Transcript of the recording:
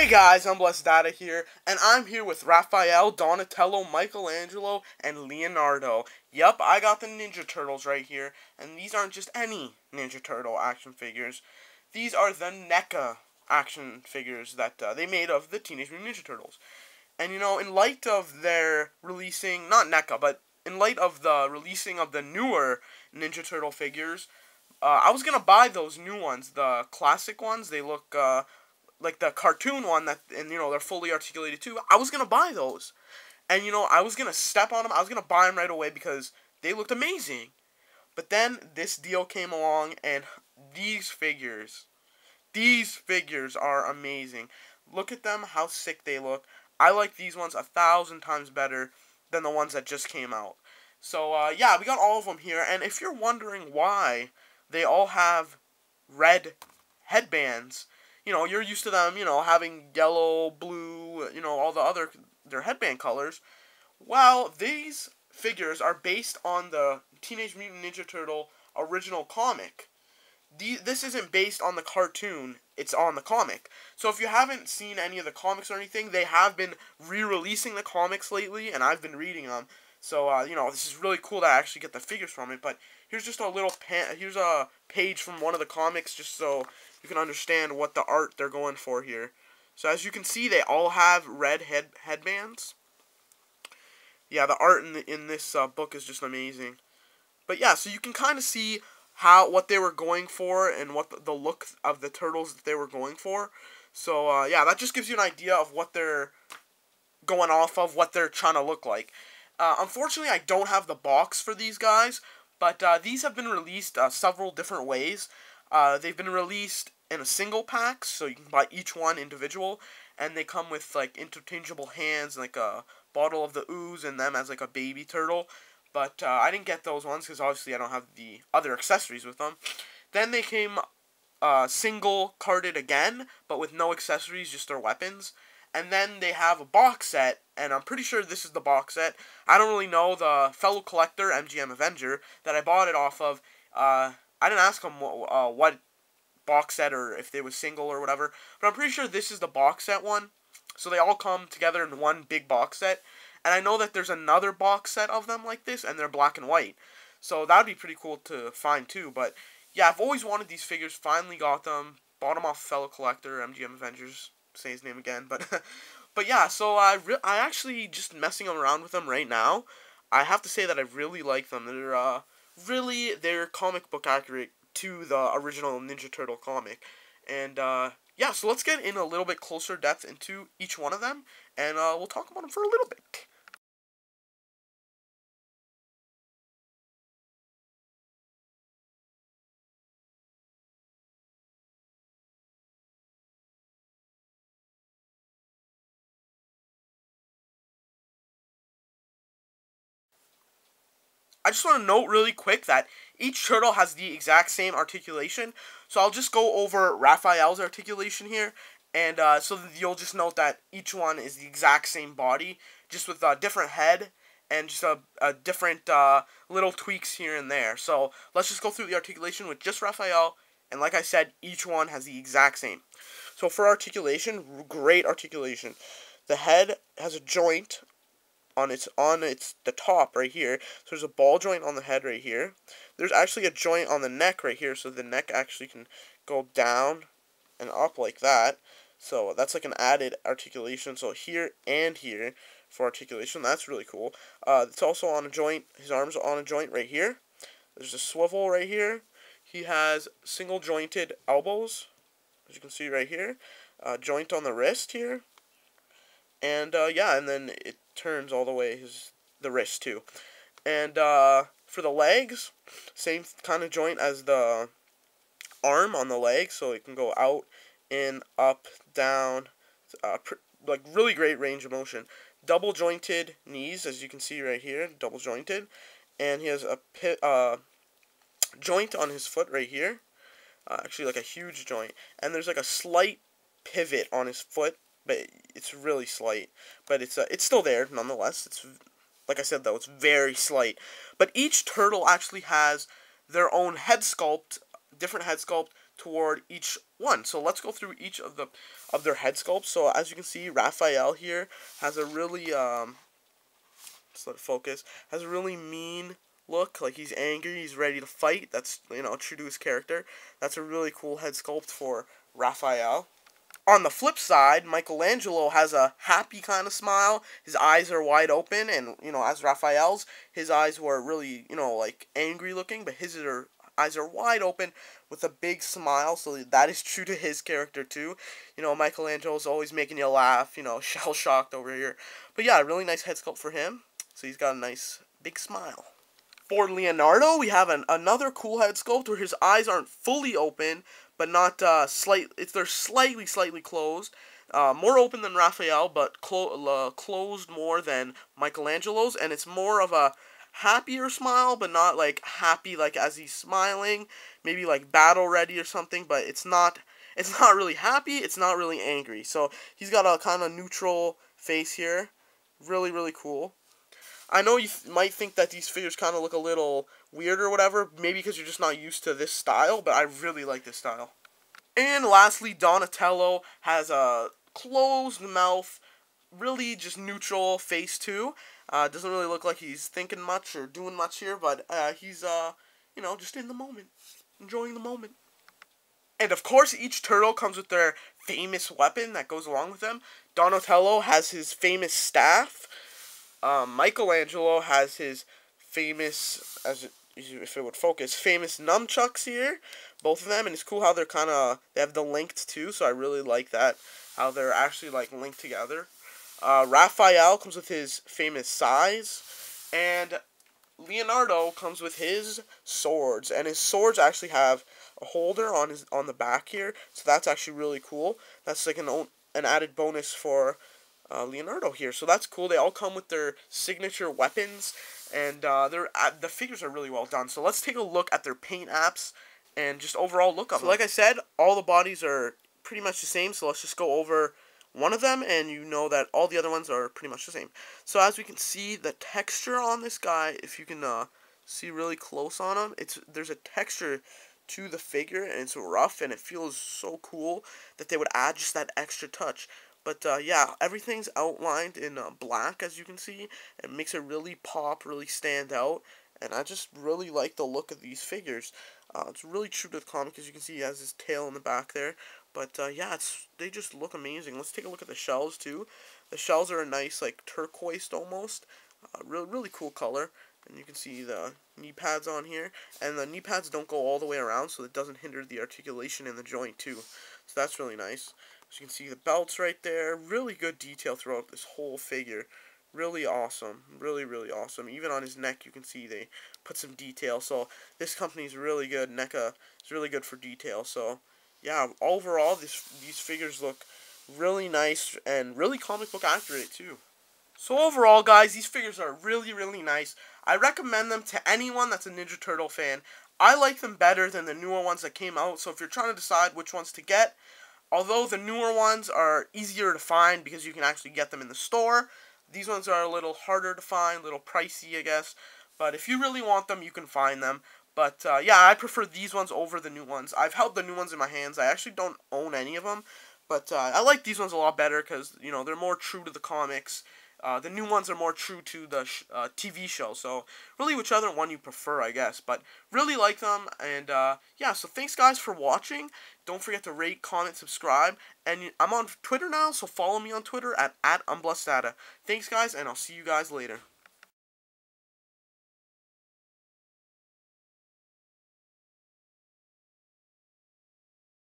Hey guys, unBLESSEDdata here, and I'm here with Raphael, Donatello, Michelangelo, and Leonardo. Yup, I got the Ninja Turtles right here, and these aren't just any Ninja Turtle action figures. These are the Neca action figures that they made of the Teenage Mutant Ninja Turtles. And you know, in light of their releasing, not Neca, but in light of the releasing of the newer Ninja Turtle figures, I was gonna buy those new ones, the classic ones. They look, like the cartoon one that, and you know, they're fully articulated too. I was gonna buy those, and you know, I was gonna step on them. I was gonna buy them right away because they looked amazing. But then this deal came along, and these figures are amazing. Look at them, how sick they look. I like these ones 1,000 times better than the ones that just came out. So yeah, we got all of them here, and if you're wondering why they all have red headbands, you know, you're used to them, you know, having yellow, blue, you know, all the other, their headband colors. Well, these figures are based on the Teenage Mutant Ninja Turtle original comic. This isn't based on the cartoon, it's on the comic. So if you haven't seen any of the comics or anything, they have been re-releasing the comics lately, and I've been reading them. So, you know, this is really cool to actually get the figures from it, but here's just a little here's a page from one of the comics, just so you can understand what the art they're going for here. So as you can see, they all have red headbands. Yeah, the art in this book is just amazing. But yeah, so you can kind of see what they were going for and what the look of the turtles that they were going for. So yeah, that just gives you an idea of what they're going off of, what they're trying to look like. Unfortunately, I don't have the box for these guys, but these have been released several different ways. They've been released in a single pack, so you can buy each one individual, and they come with like interchangeable hands, and like a bottle of the ooze, and them as like a baby turtle. But I didn't get those ones because obviously I don't have the other accessories with them. Then they came single carded again, but with no accessories, just their weapons. And then they have a box set, and I'm pretty sure this is the box set. I don't really know. The fellow collector, MGM Avenger, that I bought it off of, I didn't ask him what box set or if they was single or whatever, but I'm pretty sure this is the box set one. So they all come together in one big box set. And I know that there's another box set of them like this, and they're black and white. So that would be pretty cool to find too. But yeah, I've always wanted these figures, finally got them, bought them off fellow collector, MGM Avengers, say his name again, but but yeah, so I actually just messing around with them right now. I have to say that I really like them. They're comic book accurate to the original Ninja Turtle comic. And yeah, so let's get in a little bit closer depth into each one of them, and we'll talk about them for a little bit. I just want to note really quick that each turtle has the exact same articulation. So I'll just go over Raphael's articulation here. And so that you'll just note that each one is the exact same body, just with a different head and just a different little tweaks here and there. So let's just go through the articulation with just Raphael. And like I said, each one has the exact same. So for articulation, great articulation. The head has a joint on the top right here. So there's a ball joint on the head right here. There's actually a joint on the neck right here, so the neck actually can go down and up like that. So that's like an added articulation. So here and here for articulation. That's really cool. It's also on a joint. His arms are on a joint right here. There's a swivel right here. He has single jointed elbows, as you can see right here. Joint on the wrist here. And yeah, and then it turns all the way the wrist too. And for the legs, same kind of joint as the arm on the leg, so it can go out, in, up, down, like really great range of motion. Double jointed knees, as you can see right here, double jointed, and he has a joint on his foot right here, actually like a huge joint, and there's like a slight pivot on his foot, but it's really slight, but it's still there nonetheless. It's, like I said though, it's very slight. But each turtle actually has their own head sculpt, different head sculpt toward each one. So let's go through each of the of their head sculpt. So as you can see, Raphael here has a really let's let it focus. Has a really mean look, like he's angry, he's ready to fight. That's, you know, true to his character. That's a really cool head sculpt for Raphael. On the flip side, Michelangelo has a happy kind of smile. His eyes are wide open, and, you know, as Raphael's, his eyes were really, you know, like angry looking, but eyes are wide open with a big smile, so that is true to his character too. You know, Michelangelo's always making you laugh, you know, shell-shocked over here. But yeah, really nice head sculpt for him. So he's got a nice big smile. For Leonardo, we have another cool head sculpt where his eyes aren't fully open, but not they're slightly closed. More open than Raphael, but closed more than Michelangelo's, and it's more of a happier smile, but not like happy like as he's smiling, maybe like battle ready or something, but it's not really happy, it's not really angry. So he's got a kind of neutral face here. Really cool. I know you might think that these figures kind of look a little weird or whatever, maybe because you're just not used to this style, but I really like this style. And lastly, Donatello has a closed mouth, really just neutral face too. Doesn't really look like he's thinking much or doing much here, but he's, you know, just in the moment, enjoying the moment. And of course, each turtle comes with their famous weapon that goes along with them. Donatello has his famous staff. Michelangelo has his famous, if it would focus, famous nunchucks here, both of them, and it's cool how they have the linked too, so I really like that, how they're actually like linked together. Raphael comes with his famous sais, and Leonardo comes with his swords, and his swords actually have a holder on the back here, so that's actually really cool. That's like an added bonus for Leonardo here, so that's cool. They all come with their signature weapons, and the figures are really well done. So let's take a look at their paint apps and just overall look of them. So like I said, all the bodies are pretty much the same, so let's just go over one of them, and you know that all the other ones are pretty much the same. So as we can see, the texture on this guy, if you can see really close on him, there's a texture to the figure, and it's rough, and it feels so cool that they would add just that extra touch. But yeah, everything's outlined in black, as you can see. It makes it really pop, really stand out, and I just really like the look of these figures. It's really true to the comic, as you can see. He has his tail in the back there. But yeah, they just look amazing. Let's take a look at the shells too. The shells are a nice, like, turquoise almost. Really cool color. And you can see the knee pads on here. And the knee pads don't go all the way around, so it doesn't hinder the articulation in the joint too. So that's really nice. As you can see, the belts right there. Really good detail throughout this whole figure. Really awesome. Really awesome. Even on his neck, you can see they put some detail. So this company's really good. Neca is really good for detail. So yeah, overall, these figures look really nice and really comic book accurate too. So overall, guys, these figures are really nice. I recommend them to anyone that's a Ninja Turtle fan. I like them better than the newer ones that came out. So if you're trying to decide which ones to get, although the newer ones are easier to find because you can actually get them in the store, these ones are a little harder to find, a little pricey, I guess. But if you really want them, you can find them. But yeah, I prefer these ones over the new ones. I've held the new ones in my hands. I actually don't own any of them. But I like these ones a lot better because, you know, they're more true to the comics. The new ones are more true to the TV show. So really whichever one you prefer, I guess. But really like them. And yeah, so thanks guys for watching. Don't forget to rate, comment, subscribe. And I'm on Twitter now, so follow me on Twitter at unBLESSEDdata. Thanks guys, and I'll see you guys later.